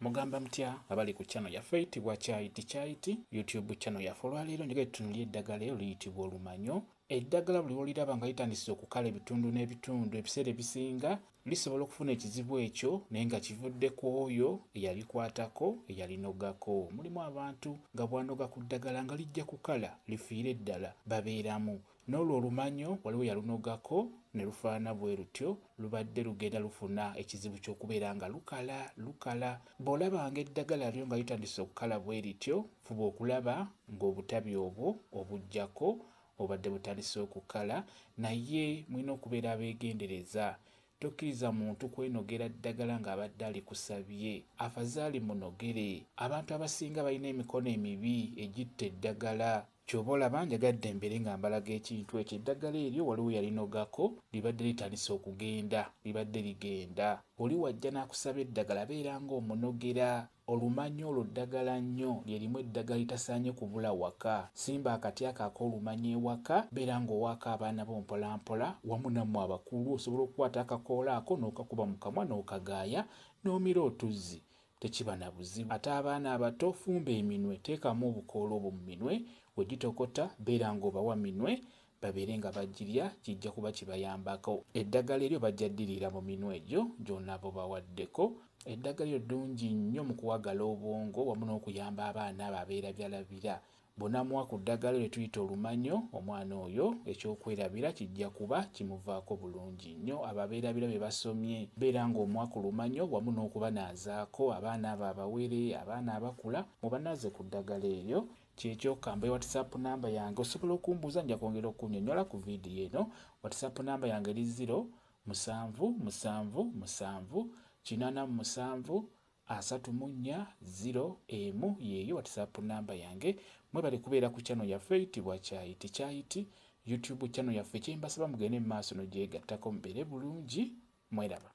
Mugamba mutya abali ku channel yaffe eyitibwa Kyayiti YouTube channel yaffe. Olwaleero njagala tutunuulire eddagala eryo liyitibwa olumanyo. Eddagala buli lw'oliraba nga litandise okukala ebitundu n'ebitundu ebiseera ebisinga lisobola okufuna ekizibu ekyo naye nga kivudde ku oyo eyalikwatako eyalinogako. Mulimu abantu nga bw'anoga ku ddagala nga lijja kukala lifiire ddala babeeramu. N'olwo olumanyo waliwo yalunogako ne lufaana bwe lutyo lubadde lugenda lufuna ekizibu ky'okubeera nga lukala. Bw'olabanga eddagala lyo nga litandise okukala bwe lityo fuba okulaba ng'obutabi obwo obuggyako obadde butandise okukala, naye mulina okubeera abeegendereza. Tokkiriza muntu kwenogera ddagala ng'abadde alikusabye, afazaali munogere. Abantu abasinga balina emikono emibi egitta eddagala. Ky'oba olaba njagadde mbere nga mbalaga ekintu ekyo. Eddagala eryo waliwo yalinogako libadde litandise okugenda, libadde ligenda. Oli wajja n'akusaba eddagala beera ng'omunogera. Olumanyo olwo ddagala nnyo lyerimu eddagala litasaanye kubula waka. Simba akati ako ak'olumanyo ewaka, beera ng'owaako abaana bo mpolampola wamu nammwe abakulu. Osobola okukwata akakoola ako n'okakuba mu kamwa n'okagaaya n'omira otuzzi. Tekiba na buzibu. Ate abaana abato fumba eminwe, teekamu obukoola obwo mu minwe, wegitokota beera ng'obawa minwe babeere nga bagirya, kijja kuba kibayambako. Eddagala eryo bajja ddiriira mu minwe egyo gy'onaaba obawaddeko. Eddagala eryo ddungi nnyo mu kuwagala obwongo wamu n'okuyamba abaana abo abeerabyalabira. Bw'onaamuwa ku ddagala eryo tuyita olumanyo, omwana oyo ekyokwerabira kijja kuba kimuvaako bulungi nnyo. Abo abeerabira be basomye beera ng'omuwa ku lumanyo wamu n'okubanaazaako abaana abo abawere, abaana abakula mubanaaze ku ddagala eryo. Kyekyoka mbe WhatsApp namba yange osobola okumbuuza nja kwongera okunnyonnyola ku viidiyo eno. WhatsApp namba yange eri 0777873401 yeeyo WhatsApp namba yange. Mwebale kubeera ku channel yaffe eyitibwa Kyayiti YouTube channel yaffe. Kyembasaba mugende mu maaso n'ogyegattako mubeere bulungi. Mweraba.